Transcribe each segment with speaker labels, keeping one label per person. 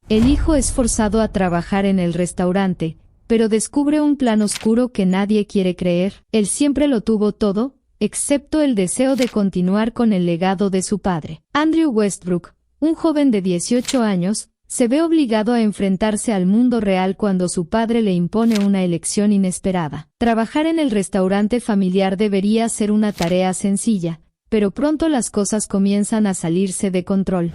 Speaker 1: El hijo es forzado a trabajar en el restaurante, pero descubre un plan oscuro que nadie quiere creer. Él siempre lo tuvo todo, excepto el deseo de continuar con el legado de su padre. Andrew Westbrook, un joven de 18 años, se ve obligado a enfrentarse al mundo real cuando su padre le impone una elección inesperada. Trabajar en el restaurante familiar debería ser una tarea sencilla, pero pronto las cosas comienzan a salirse de control.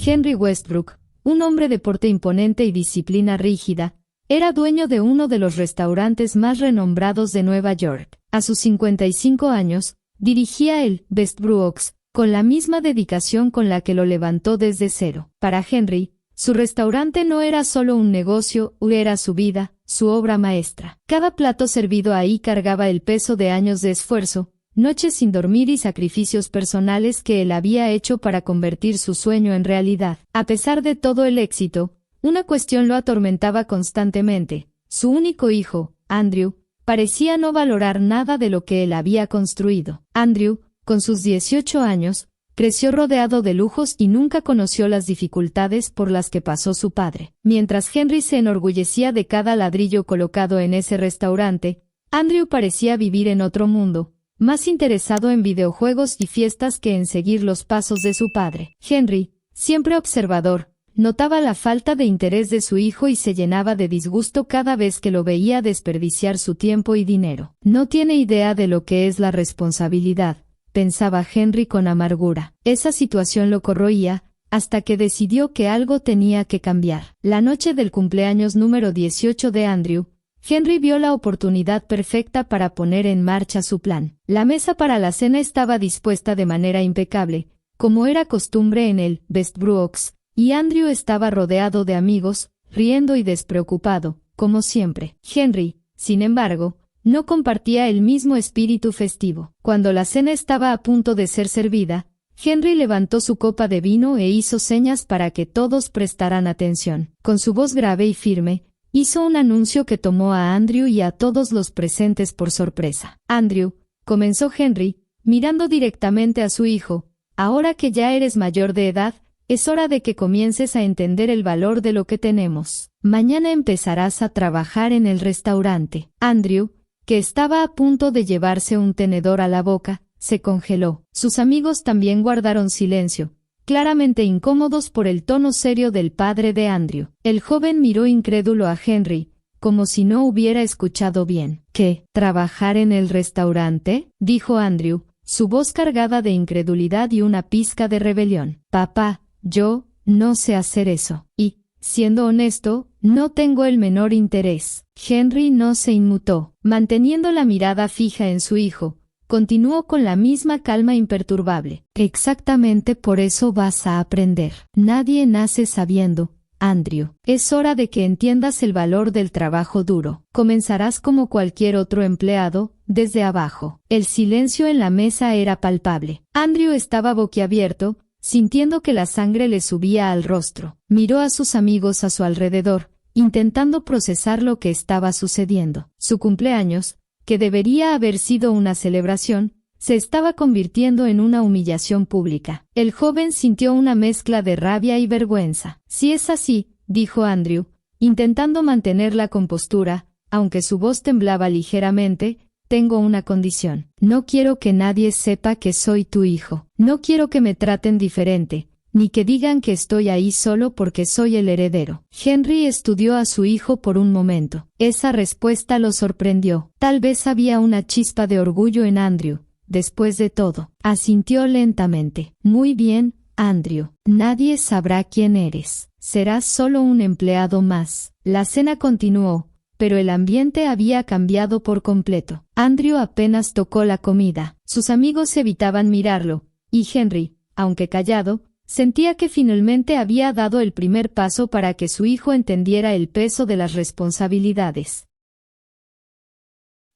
Speaker 1: Henry Westbrook, un hombre de porte imponente y disciplina rígida, era dueño de uno de los restaurantes más renombrados de Nueva York. A sus 55 años, dirigía el Best Brooks, con la misma dedicación con la que lo levantó desde cero. Para Henry, su restaurante no era solo un negocio, era su vida, su obra maestra. Cada plato servido ahí cargaba el peso de años de esfuerzo, noches sin dormir y sacrificios personales que él había hecho para convertir su sueño en realidad. A pesar de todo el éxito, una cuestión lo atormentaba constantemente. Su único hijo, Andrew, parecía no valorar nada de lo que él había construido. Andrew, con sus 18 años, creció rodeado de lujos y nunca conoció las dificultades por las que pasó su padre. Mientras Henry se enorgullecía de cada ladrillo colocado en ese restaurante, Andrew parecía vivir en otro mundo, más interesado en videojuegos y fiestas que en seguir los pasos de su padre. Henry, siempre observador, notaba la falta de interés de su hijo y se llenaba de disgusto cada vez que lo veía desperdiciar su tiempo y dinero. No tiene idea de lo que es la responsabilidad, pensaba Henry con amargura. Esa situación lo corroía, hasta que decidió que algo tenía que cambiar. La noche del cumpleaños número 18 de Andrew, Henry vio la oportunidad perfecta para poner en marcha su plan. La mesa para la cena estaba dispuesta de manera impecable, como era costumbre en el Best Brooks, y Andrew estaba rodeado de amigos, riendo y despreocupado, como siempre. Henry, sin embargo, no compartía el mismo espíritu festivo. Cuando la cena estaba a punto de ser servida, Henry levantó su copa de vino e hizo señas para que todos prestaran atención. Con su voz grave y firme, hizo un anuncio que tomó a Andrew y a todos los presentes por sorpresa. Andrew, comenzó Henry, mirando directamente a su hijo, ahora que ya eres mayor de edad, es hora de que comiences a entender el valor de lo que tenemos. Mañana empezarás a trabajar en el restaurante. Andrew, que estaba a punto de llevarse un tenedor a la boca, se congeló. Sus amigos también guardaron silencio, claramente incómodos por el tono serio del padre de Andrew. El joven miró incrédulo a Henry, como si no hubiera escuchado bien. ¿Qué? ¿Trabajar en el restaurante?, dijo Andrew, su voz cargada de incredulidad y una pizca de rebelión. Papá, yo no sé hacer eso. Y, siendo honesto, no tengo el menor interés. Henry no se inmutó. Manteniendo la mirada fija en su hijo, continuó con la misma calma imperturbable. Exactamente por eso vas a aprender. Nadie nace sabiendo, Andrew. Es hora de que entiendas el valor del trabajo duro. Comenzarás como cualquier otro empleado, desde abajo. El silencio en la mesa era palpable. Andrew estaba boquiabierto, sintiendo que la sangre le subía al rostro. Miró a sus amigos a su alrededor, intentando procesar lo que estaba sucediendo. Su cumpleaños, que debería haber sido una celebración, se estaba convirtiendo en una humillación pública. El joven sintió una mezcla de rabia y vergüenza. Si es así, dijo Andrew, intentando mantener la compostura, aunque su voz temblaba ligeramente, tengo una condición. No quiero que nadie sepa que soy tu hijo. No quiero que me traten diferente, ni que digan que estoy ahí solo porque soy el heredero. Henry estudió a su hijo por un momento. Esa respuesta lo sorprendió. Tal vez había una chispa de orgullo en Andrew. Después de todo, asintió lentamente. Muy bien, Andrew. Nadie sabrá quién eres. Serás solo un empleado más. La cena continuó, pero el ambiente había cambiado por completo. Andrew apenas tocó la comida. Sus amigos evitaban mirarlo, y Henry, aunque callado, sentía que finalmente había dado el primer paso para que su hijo entendiera el peso de las responsabilidades.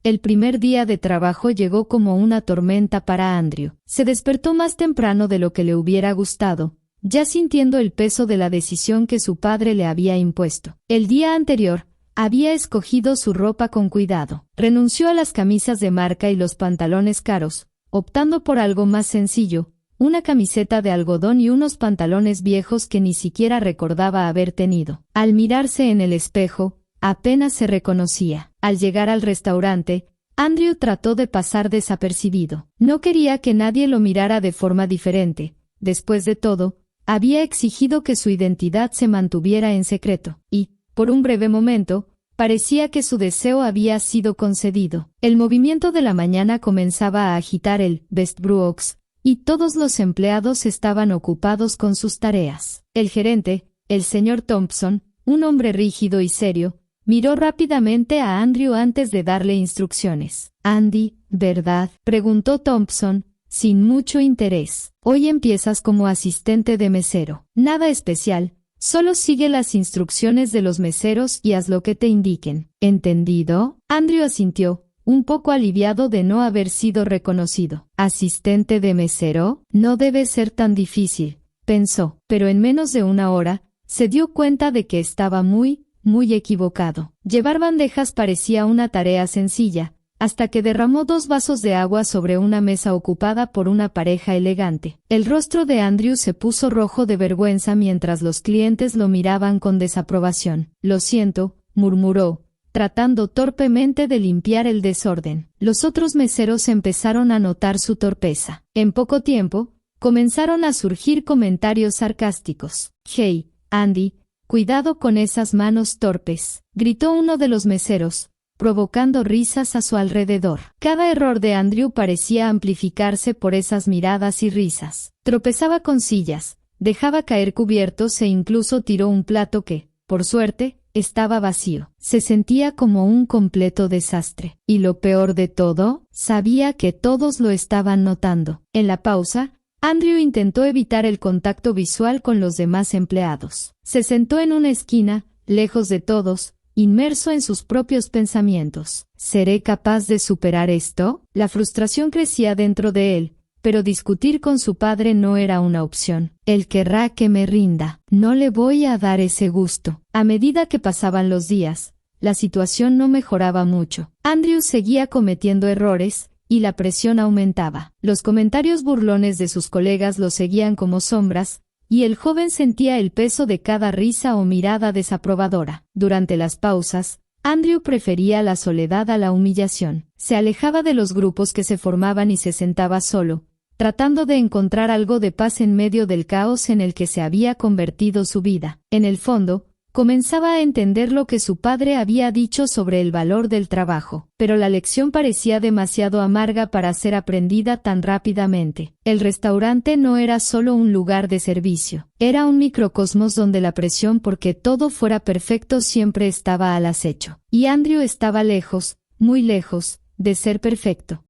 Speaker 1: El primer día de trabajo llegó como una tormenta para Andrew. Se despertó más temprano de lo que le hubiera gustado, ya sintiendo el peso de la decisión que su padre le había impuesto. El día anterior, había escogido su ropa con cuidado. Renunció a las camisas de marca y los pantalones caros, optando por algo más sencillo, una camiseta de algodón y unos pantalones viejos que ni siquiera recordaba haber tenido. Al mirarse en el espejo, apenas se reconocía. Al llegar al restaurante, Andrew trató de pasar desapercibido. No quería que nadie lo mirara de forma diferente. Después de todo, había exigido que su identidad se mantuviera en secreto, y, por un breve momento, parecía que su deseo había sido concedido. El movimiento de la mañana comenzaba a agitar el Best Brooks, y todos los empleados estaban ocupados con sus tareas. El gerente, el señor Thompson, un hombre rígido y serio, miró rápidamente a Andrew antes de darle instrucciones. «Andy, ¿verdad?», preguntó Thompson, sin mucho interés. «Hoy empiezas como asistente de mesero. Nada especial, solo sigue las instrucciones de los meseros y haz lo que te indiquen. ¿Entendido?». Andrew asintió, un poco aliviado de no haber sido reconocido. «¿Asistente de mesero? No debe ser tan difícil», pensó, pero en menos de una hora, se dio cuenta de que estaba muy equivocado. Llevar bandejas parecía una tarea sencilla, hasta que derramó 2 vasos de agua sobre una mesa ocupada por una pareja elegante. El rostro de Andrew se puso rojo de vergüenza mientras los clientes lo miraban con desaprobación. «Lo siento», murmuró, tratando torpemente de limpiar el desorden. Los otros meseros empezaron a notar su torpeza. En poco tiempo, comenzaron a surgir comentarios sarcásticos. «Hey, Andy, cuidado con esas manos torpes», gritó uno de los meseros, provocando risas a su alrededor. Cada error de Andrew parecía amplificarse por esas miradas y risas. Tropezaba con sillas, dejaba caer cubiertos e incluso tiró un plato que, por suerte, estaba vacío. Se sentía como un completo desastre. Y lo peor de todo, sabía que todos lo estaban notando. En la pausa, Andrew intentó evitar el contacto visual con los demás empleados. Se sentó en una esquina, lejos de todos, inmerso en sus propios pensamientos. ¿Seré capaz de superar esto? La frustración crecía dentro de él, pero discutir con su padre no era una opción. Él querrá que me rinda. No le voy a dar ese gusto. A medida que pasaban los días, la situación no mejoraba mucho. Andrew seguía cometiendo errores, y la presión aumentaba. Los comentarios burlones de sus colegas lo seguían como sombras, y el joven sentía el peso de cada risa o mirada desaprobadora. Durante las pausas, Andrew prefería la soledad a la humillación. Se alejaba de los grupos que se formaban y se sentaba solo, tratando de encontrar algo de paz en medio del caos en el que se había convertido su vida. En el fondo, comenzaba a entender lo que su padre había dicho sobre el valor del trabajo, pero la lección parecía demasiado amarga para ser aprendida tan rápidamente. El restaurante no era solo un lugar de servicio, era un microcosmos donde la presión por que todo fuera perfecto siempre estaba al acecho. Y Andrew estaba lejos, muy lejos, de ser perfecto.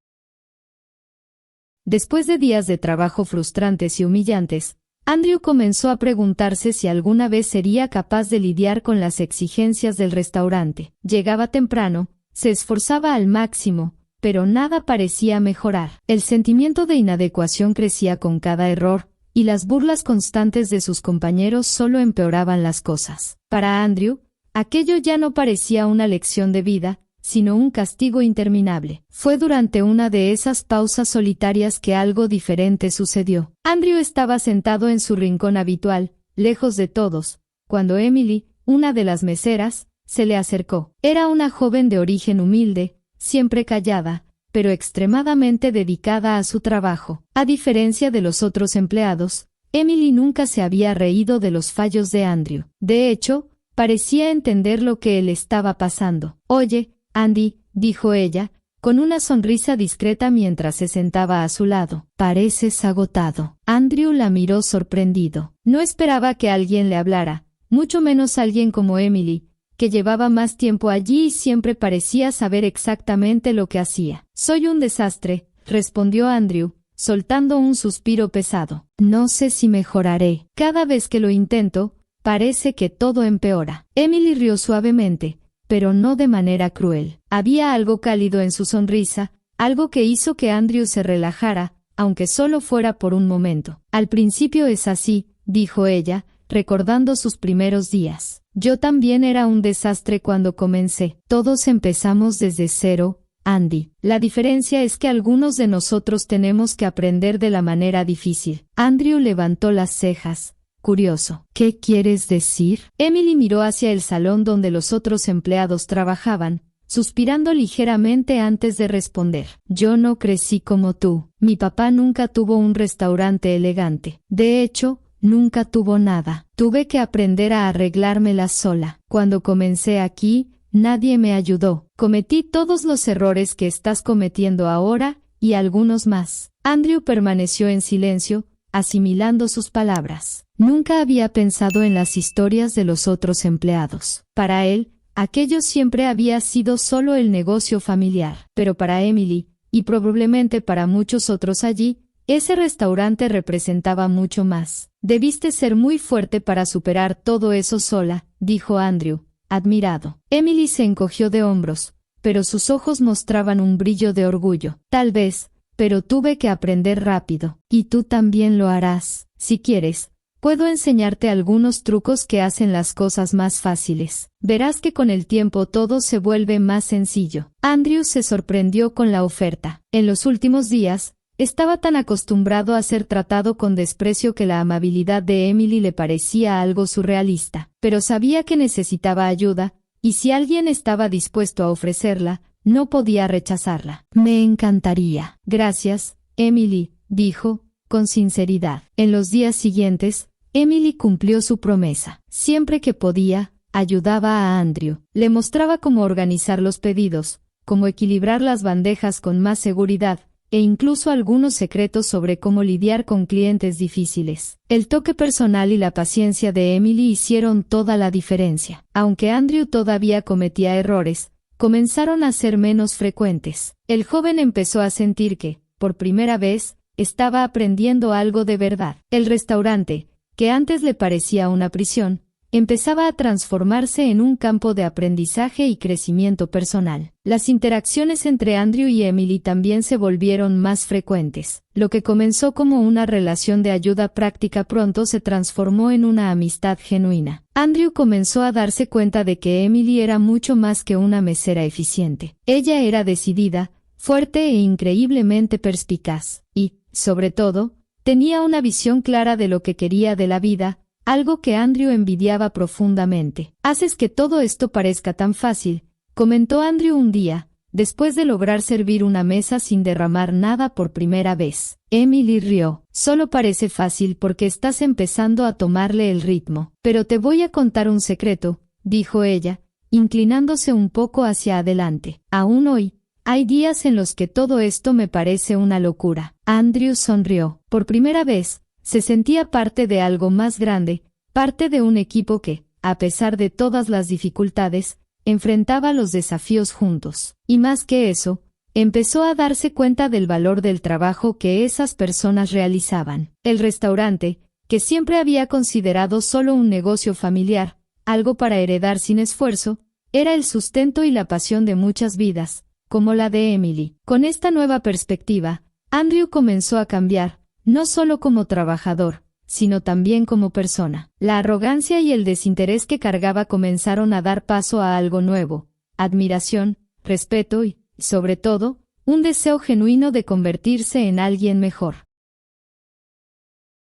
Speaker 1: Después de días de trabajo frustrantes y humillantes, Andrew comenzó a preguntarse si alguna vez sería capaz de lidiar con las exigencias del restaurante. Llegaba temprano, se esforzaba al máximo, pero nada parecía mejorar. El sentimiento de inadecuación crecía con cada error, y las burlas constantes de sus compañeros solo empeoraban las cosas. Para Andrew, aquello ya no parecía una lección de vida, sino un castigo interminable. Fue durante una de esas pausas solitarias que algo diferente sucedió. Andrew estaba sentado en su rincón habitual, lejos de todos, cuando Emily, una de las meseras, se le acercó. Era una joven de origen humilde, siempre callada, pero extremadamente dedicada a su trabajo. A diferencia de los otros empleados, Emily nunca se había reído de los fallos de Andrew. De hecho, parecía entender lo que él estaba pasando. «Oye, Andy», dijo ella, con una sonrisa discreta mientras se sentaba a su lado. «Pareces agotado». Andrew la miró sorprendido. No esperaba que alguien le hablara, mucho menos alguien como Emily, que llevaba más tiempo allí y siempre parecía saber exactamente lo que hacía. «Soy un desastre», respondió Andrew, soltando un suspiro pesado. «No sé si mejoraré. Cada vez que lo intento, parece que todo empeora». Emily rió suavemente, pero no de manera cruel. Había algo cálido en su sonrisa, algo que hizo que Andrew se relajara, aunque solo fuera por un momento. «Al principio es así», dijo ella, recordando sus primeros días. «Yo también era un desastre cuando comencé. Todos empezamos desde cero», Andy. La diferencia es que algunos de nosotros tenemos que aprender de la manera difícil. Andrew levantó las cejas, curioso. ¿Qué quieres decir? Emily miró hacia el salón donde los otros empleados trabajaban, suspirando ligeramente antes de responder. Yo no crecí como tú. Mi papá nunca tuvo un restaurante elegante. De hecho, nunca tuvo nada. Tuve que aprender a arreglármela sola. Cuando comencé aquí, nadie me ayudó. Cometí todos los errores que estás cometiendo ahora, y algunos más. Andrew permaneció en silencio, asimilando sus palabras. Nunca había pensado en las historias de los otros empleados. Para él, aquello siempre había sido solo el negocio familiar. Pero para Emily, y probablemente para muchos otros allí, ese restaurante representaba mucho más. Debiste ser muy fuerte para superar todo eso sola, dijo Andrew, admirado. Emily se encogió de hombros, pero sus ojos mostraban un brillo de orgullo. Tal vez, pero tuve que aprender rápido. Y tú también lo harás. Si quieres, puedo enseñarte algunos trucos que hacen las cosas más fáciles. Verás que con el tiempo todo se vuelve más sencillo. Andrew se sorprendió con la oferta. En los últimos días, estaba tan acostumbrado a ser tratado con desprecio que la amabilidad de Emily le parecía algo surrealista. Pero sabía que necesitaba ayuda, y si alguien estaba dispuesto a ofrecerla, no podía rechazarla. Me encantaría. Gracias, Emily, dijo, con sinceridad. En los días siguientes, Emily cumplió su promesa. Siempre que podía, ayudaba a Andrew. Le mostraba cómo organizar los pedidos, cómo equilibrar las bandejas con más seguridad, e incluso algunos secretos sobre cómo lidiar con clientes difíciles. El toque personal y la paciencia de Emily hicieron toda la diferencia. Aunque Andrew todavía cometía errores, comenzaron a ser menos frecuentes. El joven empezó a sentir que, por primera vez, estaba aprendiendo algo de verdad. El restaurante, que antes le parecía una prisión, empezaba a transformarse en un campo de aprendizaje y crecimiento personal. Las interacciones entre Andrew y Emily también se volvieron más frecuentes. Lo que comenzó como una relación de ayuda práctica pronto se transformó en una amistad genuina. Andrew comenzó a darse cuenta de que Emily era mucho más que una mesera eficiente. Ella era decidida, fuerte e increíblemente perspicaz, y, sobre todo, tenía una visión clara de lo que quería de la vida, algo que Andrew envidiaba profundamente. Haces que todo esto parezca tan fácil, comentó Andrew un día, después de lograr servir una mesa sin derramar nada por primera vez. Emily rió. Solo parece fácil porque estás empezando a tomarle el ritmo. Pero te voy a contar un secreto, dijo ella, inclinándose un poco hacia adelante. Aún hoy, hay días en los que todo esto me parece una locura. Andrew sonrió. Por primera vez, se sentía parte de algo más grande, parte de un equipo que, a pesar de todas las dificultades, enfrentaba los desafíos juntos. Y más que eso, empezó a darse cuenta del valor del trabajo que esas personas realizaban. El restaurante, que siempre había considerado solo un negocio familiar, algo para heredar sin esfuerzo, era el sustento y la pasión de muchas vidas, como la de Emily. Con esta nueva perspectiva, Andrew comenzó a cambiar, no solo como trabajador, sino también como persona. La arrogancia y el desinterés que cargaba comenzaron a dar paso a algo nuevo: admiración, respeto y, sobre todo, un deseo genuino de convertirse en alguien mejor.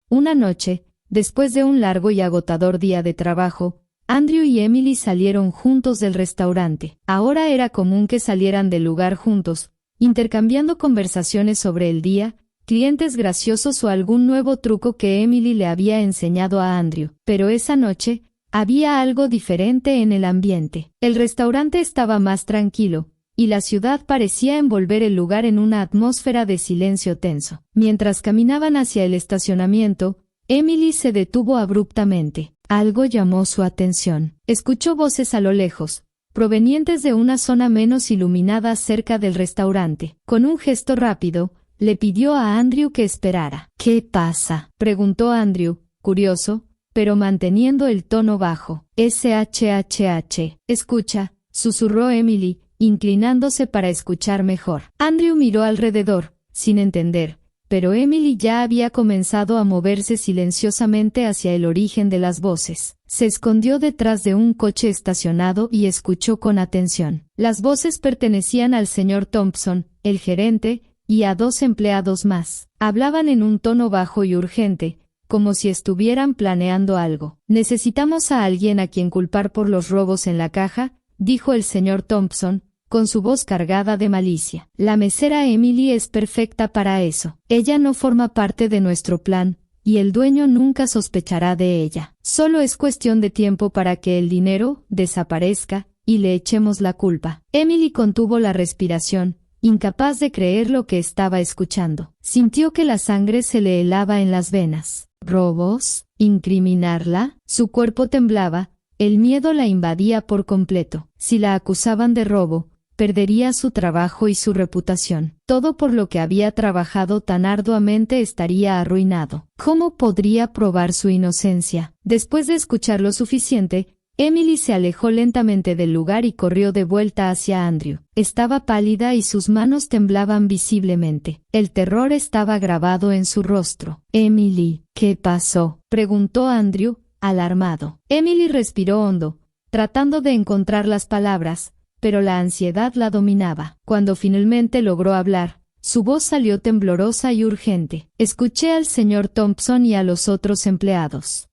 Speaker 1: Una noche, después de un largo y agotador día de trabajo, Andrew y Emily salieron juntos del restaurante. Ahora era común que salieran del lugar juntos, intercambiando conversaciones sobre el día, clientes graciosos o algún nuevo truco que Emily le había enseñado a Andrew. Pero esa noche, había algo diferente en el ambiente. El restaurante estaba más tranquilo, y la ciudad parecía envolver el lugar en una atmósfera de silencio tenso. Mientras caminaban hacia el estacionamiento, Emily se detuvo abruptamente. Algo llamó su atención. Escuchó voces a lo lejos, provenientes de una zona menos iluminada cerca del restaurante. Con un gesto rápido, le pidió a Andrew que esperara. ¿Qué pasa?, preguntó Andrew, curioso, pero manteniendo el tono bajo. SHHH. Escucha, susurró Emily, inclinándose para escuchar mejor. Andrew miró alrededor, sin entender, pero Emily ya había comenzado a moverse silenciosamente hacia el origen de las voces. Se escondió detrás de un coche estacionado y escuchó con atención. Las voces pertenecían al señor Thompson, el gerente, y a 2 empleados más. Hablaban en un tono bajo y urgente, como si estuvieran planeando algo. «Necesitamos a alguien a quien culpar por los robos en la caja», dijo el señor Thompson, con su voz cargada de malicia. «La mesera Emily es perfecta para eso. Ella no forma parte de nuestro plan, y el dueño nunca sospechará de ella. Solo es cuestión de tiempo para que el dinero desaparezca y le echemos la culpa». Emily contuvo la respiración, incapaz de creer lo que estaba escuchando. Sintió que la sangre se le helaba en las venas. ¿Robos? ¿Incriminarla? Su cuerpo temblaba, el miedo la invadía por completo. Si la acusaban de robo, perdería su trabajo y su reputación. Todo por lo que había trabajado tan arduamente estaría arruinado. ¿Cómo podría probar su inocencia? Después de escuchar lo suficiente, Emily se alejó lentamente del lugar y corrió de vuelta hacia Andrew. Estaba pálida y sus manos temblaban visiblemente. El terror estaba grabado en su rostro. «Emily, ¿qué pasó?», preguntó Andrew, alarmado. Emily respiró hondo, tratando de encontrar las palabras, pero la ansiedad la dominaba. Cuando finalmente logró hablar, su voz salió temblorosa y urgente. «Escuché al señor Thompson y a los otros empleados.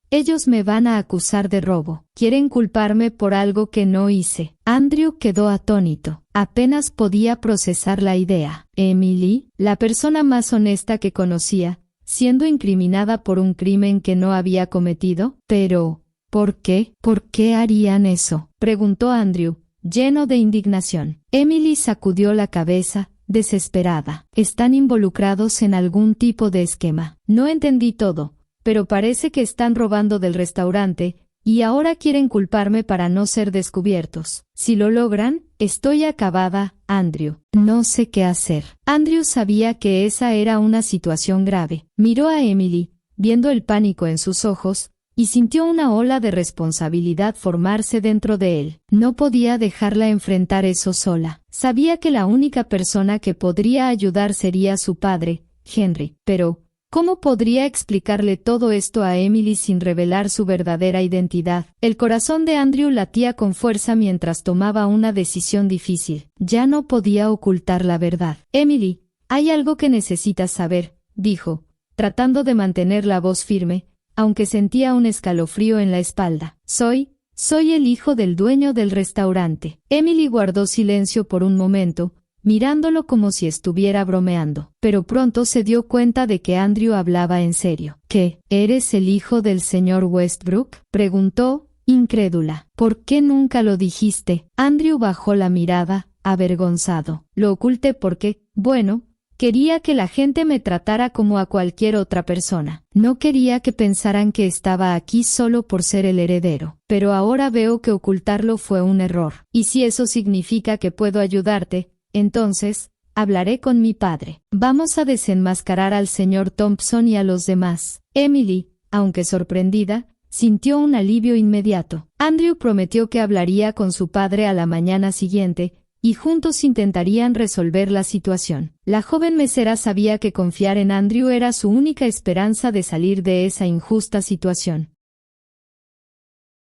Speaker 1: Ellos me van a acusar de robo. Quieren culparme por algo que no hice». Andrew quedó atónito. Apenas podía procesar la idea. Emily, la persona más honesta que conocía, siendo incriminada por un crimen que no había cometido. «Pero, ¿por qué? ¿Por qué harían eso?», preguntó Andrew, lleno de indignación. Emily sacudió la cabeza, desesperada. «Están involucrados en algún tipo de esquema. No entendí todo, pero parece que están robando del restaurante, y ahora quieren culparme para no ser descubiertos. Si lo logran, estoy acabada, Andrew. No sé qué hacer». Andrew sabía que esa era una situación grave. Miró a Emily, viendo el pánico en sus ojos, y sintió una ola de responsabilidad formarse dentro de él. No podía dejarla enfrentar eso sola. Sabía que la única persona que podría ayudar sería su padre, Henry, pero ¿cómo podría explicarle todo esto a Emily sin revelar su verdadera identidad? El corazón de Andrew latía con fuerza mientras tomaba una decisión difícil. Ya no podía ocultar la verdad. «Emily, hay algo que necesitas saber», dijo, tratando de mantener la voz firme, aunque sentía un escalofrío en la espalda. Soy el hijo del dueño del restaurante». Emily guardó silencio por un momento, mirándolo como si estuviera bromeando, pero pronto se dio cuenta de que Andrew hablaba en serio. «¿Qué? ¿Eres el hijo del señor Westbrook?», preguntó, incrédula. «¿Por qué nunca lo dijiste?». Andrew bajó la mirada, avergonzado. «Lo oculté porque, bueno, quería que la gente me tratara como a cualquier otra persona. No quería que pensaran que estaba aquí solo por ser el heredero. Pero ahora veo que ocultarlo fue un error. Y si eso significa que puedo ayudarte, entonces, hablaré con mi padre. Vamos a desenmascarar al señor Thompson y a los demás». Emily, aunque sorprendida, sintió un alivio inmediato. Andrew prometió que hablaría con su padre a la mañana siguiente, y juntos intentarían resolver la situación. La joven mesera sabía que confiar en Andrew era su única esperanza de salir de esa injusta situación.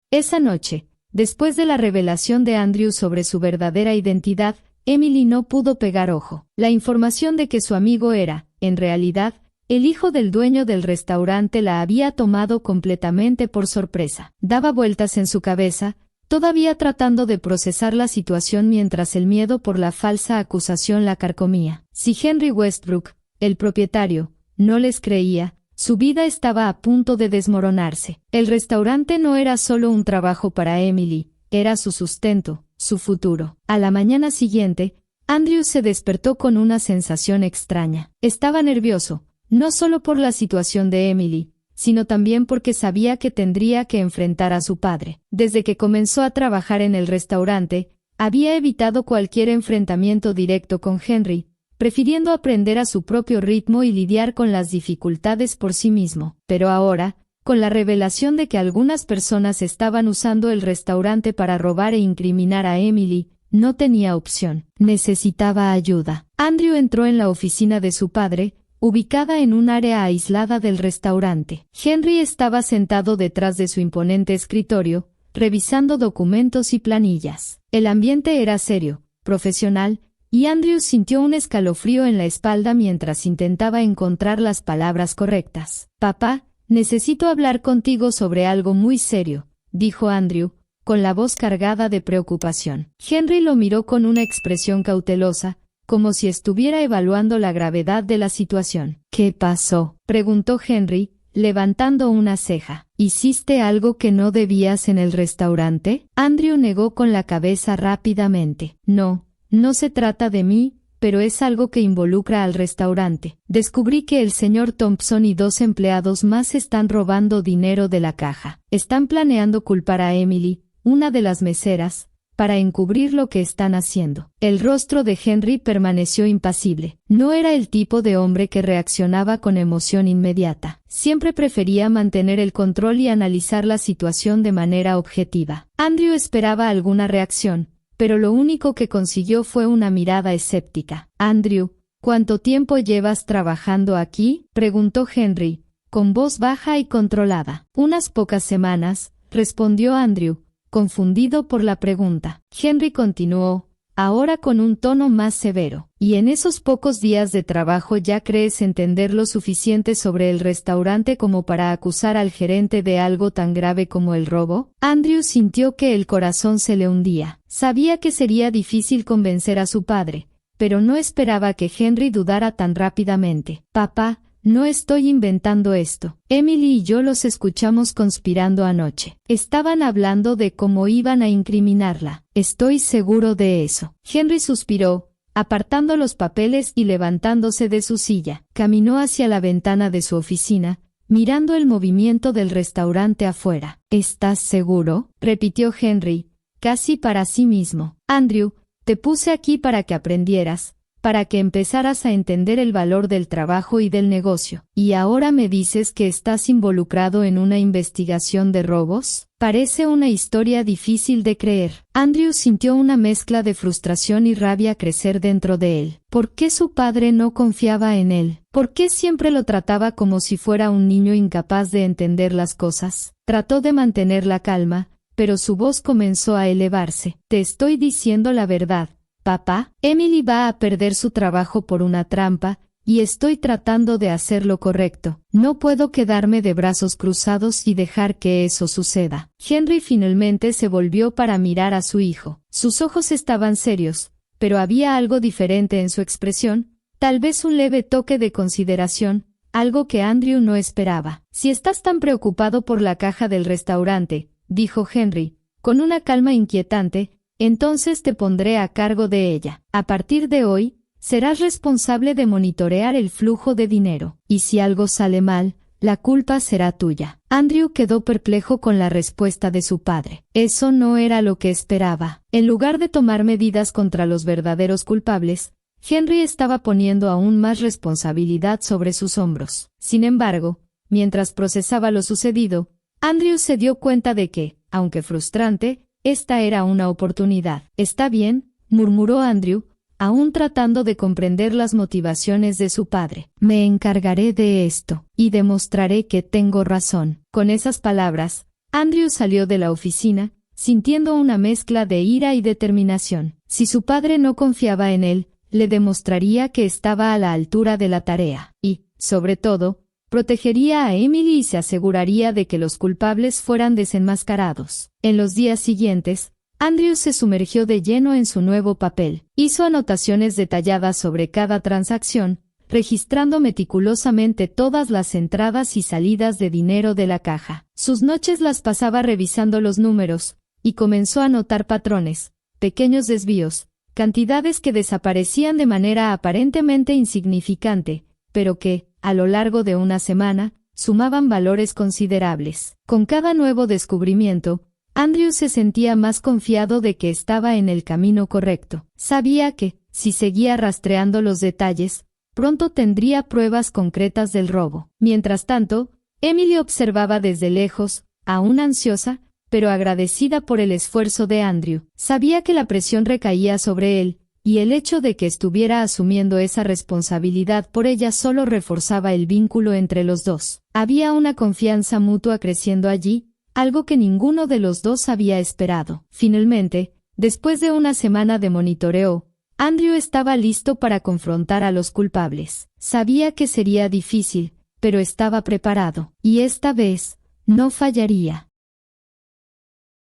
Speaker 1: Esa noche, después de la revelación de Andrew sobre su verdadera identidad, Emily no pudo pegar ojo. La información de que su amigo era, en realidad, el hijo del dueño del restaurante la había tomado completamente por sorpresa. Daba vueltas en su cabeza, todavía tratando de procesar la situación mientras el miedo por la falsa acusación la carcomía. Si Henry Westbrook, el propietario, no les creía, su vida estaba a punto de desmoronarse. El restaurante no era solo un trabajo para Emily, era su sustento, su futuro. A la mañana siguiente, Andrew se despertó con una sensación extraña. Estaba nervioso, no solo por la situación de Emily, sino también porque sabía que tendría que enfrentar a su padre. Desde que comenzó a trabajar en el restaurante, había evitado cualquier enfrentamiento directo con Henry, prefiriendo aprender a su propio ritmo y lidiar con las dificultades por sí mismo. Pero ahora, con la revelación de que algunas personas estaban usando el restaurante para robar e incriminar a Emily, no tenía opción. Necesitaba ayuda. Andrew entró en la oficina de su padre, ubicada en un área aislada del restaurante. Henry estaba sentado detrás de su imponente escritorio, revisando documentos y planillas. El ambiente era serio, profesional, y Andrew sintió un escalofrío en la espalda mientras intentaba encontrar las palabras correctas. «Papá, necesito hablar contigo sobre algo muy serio», dijo Andrew, con la voz cargada de preocupación. Henry lo miró con una expresión cautelosa, como si estuviera evaluando la gravedad de la situación. «¿Qué pasó?», preguntó Henry, levantando una ceja. «¿Hiciste algo que no debías en el restaurante?». Andrew negó con la cabeza rápidamente. No se trata de mí, pero es algo que involucra al restaurante. Descubrí que el señor Thompson y 2 empleados más están robando dinero de la caja. Están planeando culpar a Emily, una de las meseras, para encubrir lo que están haciendo». El rostro de Henry permaneció impasible. No era el tipo de hombre que reaccionaba con emoción inmediata. Siempre prefería mantener el control y analizar la situación de manera objetiva. Andrew esperaba alguna reacción, pero lo único que consiguió fue una mirada escéptica. «Andrew, ¿cuánto tiempo llevas trabajando aquí?», preguntó Henry, con voz baja y controlada. «Unas pocas semanas», respondió Andrew, confundido por la pregunta. Henry continuó, ahora con un tono más severo. «¿Y en esos pocos días de trabajo ya crees entender lo suficiente sobre el restaurante como para acusar al gerente de algo tan grave como el robo?». Andrew sintió que el corazón se le hundía. Sabía que sería difícil convencer a su padre, pero no esperaba que Henry dudara tan rápidamente. «Papá, no estoy inventando esto. Emily y yo los escuchamos conspirando anoche. Estaban hablando de cómo iban a incriminarla. Estoy seguro de eso». Henry suspiró, apartando los papeles y levantándose de su silla. Caminó hacia la ventana de su oficina, mirando el movimiento del restaurante afuera. «¿Estás seguro?», repitió Henry, casi para sí mismo. «Andrew, te puse aquí para que aprendieras, para que empezaras a entender el valor del trabajo y del negocio. ¿Y ahora me dices que estás involucrado en una investigación de robos?». Parece una historia difícil de creer. Andrew sintió una mezcla de frustración y rabia crecer dentro de él. ¿Por qué su padre no confiaba en él? ¿Por qué siempre lo trataba como si fuera un niño incapaz de entender las cosas? Trató de mantener la calma, pero su voz comenzó a elevarse. «Te estoy diciendo la verdad, papá. Emily va a perder su trabajo por una trampa, y estoy tratando de hacer lo correcto. No puedo quedarme de brazos cruzados y dejar que eso suceda». Henry finalmente se volvió para mirar a su hijo. Sus ojos estaban serios, pero había algo diferente en su expresión, tal vez un leve toque de consideración, algo que Andrew no esperaba. «Si estás tan preocupado por la caja del restaurante», dijo Henry, con una calma inquietante, «entonces te pondré a cargo de ella. A partir de hoy, serás responsable de monitorear el flujo de dinero. Y si algo sale mal, la culpa será tuya». Andrew quedó perplejo con la respuesta de su padre. Eso no era lo que esperaba. En lugar de tomar medidas contra los verdaderos culpables, Henry estaba poniendo aún más responsabilidad sobre sus hombros. Sin embargo, mientras procesaba lo sucedido, Andrew se dio cuenta de que, aunque frustrante, esta era una oportunidad. «Está bien», murmuró Andrew, aún tratando de comprender las motivaciones de su padre. «Me encargaré de esto, y demostraré que tengo razón». Con esas palabras, Andrew salió de la oficina, sintiendo una mezcla de ira y determinación. Si su padre no confiaba en él, le demostraría que estaba a la altura de la tarea. Y, sobre todo, protegería a Emily y se aseguraría de que los culpables fueran desenmascarados. En los días siguientes, Andrew se sumergió de lleno en su nuevo papel. Hizo anotaciones detalladas sobre cada transacción, registrando meticulosamente todas las entradas y salidas de dinero de la caja. Sus noches las pasaba revisando los números, y comenzó a notar patrones, pequeños desvíos, cantidades que desaparecían de manera aparentemente insignificante, pero que, a lo largo de una semana, sumaban valores considerables. Con cada nuevo descubrimiento, Andrew se sentía más confiado de que estaba en el camino correcto. Sabía que, si seguía rastreando los detalles, pronto tendría pruebas concretas del robo. Mientras tanto, Emily observaba desde lejos, aún ansiosa, pero agradecida por el esfuerzo de Andrew. Sabía que la presión recaía sobre él, y el hecho de que estuviera asumiendo esa responsabilidad por ella solo reforzaba el vínculo entre los dos. Había una confianza mutua creciendo allí, algo que ninguno de los dos había esperado. Finalmente, después de una semana de monitoreo, Andrew estaba listo para confrontar a los culpables. Sabía que sería difícil, pero estaba preparado, y esta vez, no fallaría.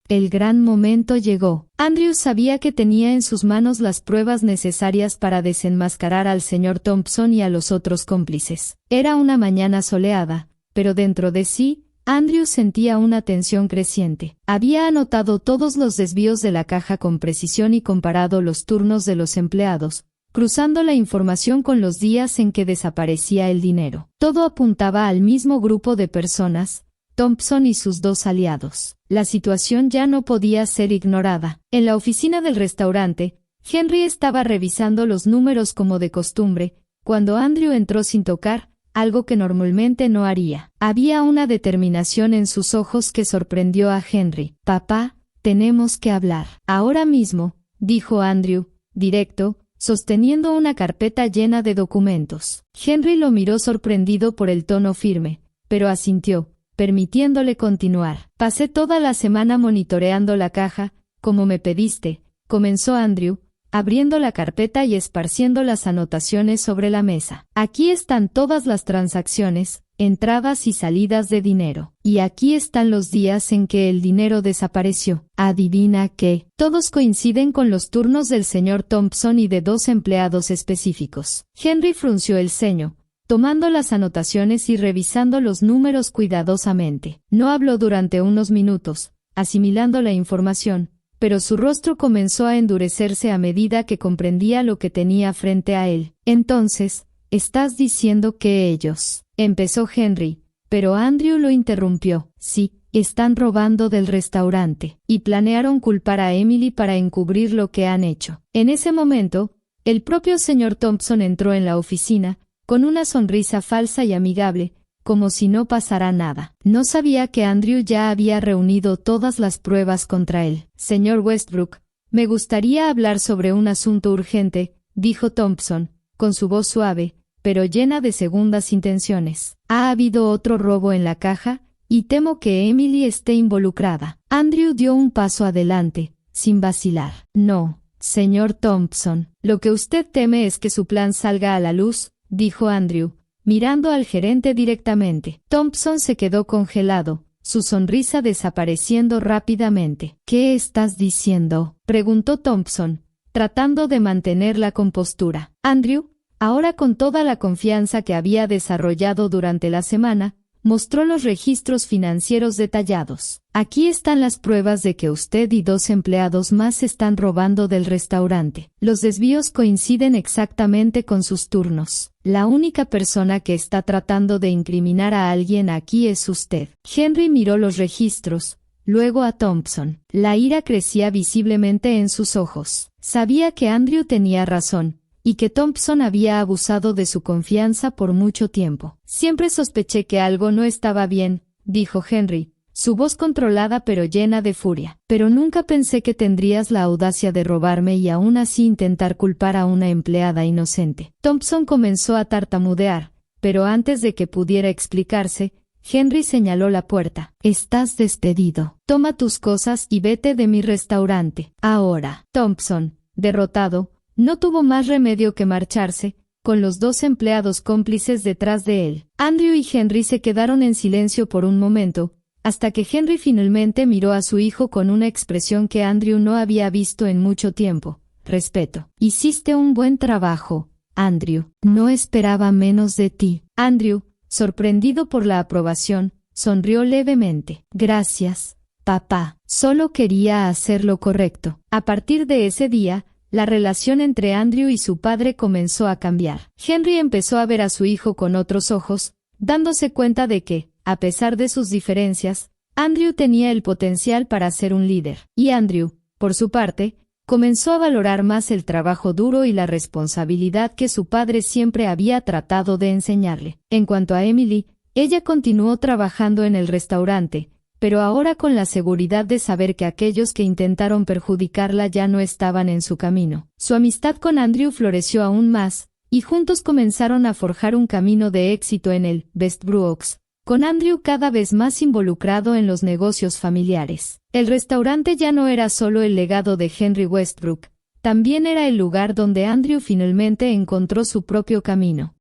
Speaker 1: El gran momento llegó. Andrew sabía que tenía en sus manos las pruebas necesarias para desenmascarar al señor Thompson y a los otros cómplices. Era una mañana soleada, pero dentro de sí, Andrew sentía una tensión creciente. Había anotado todos los desvíos de la caja con precisión y comparado los turnos de los empleados, cruzando la información con los días en que desaparecía el dinero. Todo apuntaba al mismo grupo de personas, Thompson y sus dos aliados. La situación ya no podía ser ignorada. En la oficina del restaurante, Henry estaba revisando los números como de costumbre, cuando Andrew entró sin tocar, algo que normalmente no haría. Había una determinación en sus ojos que sorprendió a Henry. «Papá, tenemos que hablar. Ahora mismo», dijo Andrew, directo, sosteniendo una carpeta llena de documentos. Henry lo miró sorprendido por el tono firme, pero asintió, permitiéndole continuar. «Pasé toda la semana monitoreando la caja, como me pediste», comenzó Andrew, abriendo la carpeta y esparciendo las anotaciones sobre la mesa. «Aquí están todas las transacciones, entradas y salidas de dinero. Y aquí están los días en que el dinero desapareció. Adivina qué. Todos coinciden con los turnos del señor Thompson y de dos empleados específicos». Henry frunció el ceño, tomando las anotaciones y revisando los números cuidadosamente. No habló durante unos minutos, asimilando la información, pero su rostro comenzó a endurecerse a medida que comprendía lo que tenía frente a él. «Entonces, ¿estás diciendo que ellos?» empezó Henry, pero Andrew lo interrumpió. «Sí, están robando del restaurante, y planearon culpar a Emily para encubrir lo que han hecho». En ese momento, el propio señor Thompson entró en la oficina, con una sonrisa falsa y amigable, como si no pasara nada. No sabía que Andrew ya había reunido todas las pruebas contra él. «Señor Westbrook, me gustaría hablar sobre un asunto urgente», dijo Thompson, con su voz suave, pero llena de segundas intenciones. «Ha habido otro robo en la caja, y temo que Emily esté involucrada». Andrew dio un paso adelante, sin vacilar. «No, señor Thompson, lo que usted teme es que su plan salga a la luz», dijo Andrew, mirando al gerente directamente. Thompson se quedó congelado, su sonrisa desapareciendo rápidamente. «¿Qué estás diciendo?», preguntó Thompson, tratando de mantener la compostura. Andrew, ahora con toda la confianza que había desarrollado durante la semana, mostró los registros financieros detallados. «Aquí están las pruebas de que usted y dos empleados más están robando del restaurante. Los desvíos coinciden exactamente con sus turnos. La única persona que está tratando de incriminar a alguien aquí es usted». Henry miró los registros, luego a Thompson. La ira crecía visiblemente en sus ojos. Sabía que Andrew tenía razón, y que Thompson había abusado de su confianza por mucho tiempo. «Siempre sospeché que algo no estaba bien», dijo Henry, su voz controlada pero llena de furia. «Pero nunca pensé que tendrías la audacia de robarme y aún así intentar culpar a una empleada inocente». Thompson comenzó a tartamudear, pero antes de que pudiera explicarse, Henry señaló la puerta. «Estás despedido. Toma tus cosas y vete de mi restaurante. Ahora». Thompson, derrotado, no tuvo más remedio que marcharse, con los dos empleados cómplices detrás de él. Andrew y Henry se quedaron en silencio por un momento, hasta que Henry finalmente miró a su hijo con una expresión que Andrew no había visto en mucho tiempo: respeto. «Hiciste un buen trabajo, Andrew. No esperaba menos de ti». Andrew, sorprendido por la aprobación, sonrió levemente. «Gracias, papá. Solo quería hacer lo correcto». A partir de ese día, la relación entre Andrew y su padre comenzó a cambiar. Henry empezó a ver a su hijo con otros ojos, dándose cuenta de que, a pesar de sus diferencias, Andrew tenía el potencial para ser un líder. Y Andrew, por su parte, comenzó a valorar más el trabajo duro y la responsabilidad que su padre siempre había tratado de enseñarle. En cuanto a Emily, ella continuó trabajando en el restaurante, pero ahora con la seguridad de saber que aquellos que intentaron perjudicarla ya no estaban en su camino. Su amistad con Andrew floreció aún más, y juntos comenzaron a forjar un camino de éxito en el Best Brooks, con Andrew cada vez más involucrado en los negocios familiares. El restaurante ya no era solo el legado de Henry Westbrook, también era el lugar donde Andrew finalmente encontró su propio camino.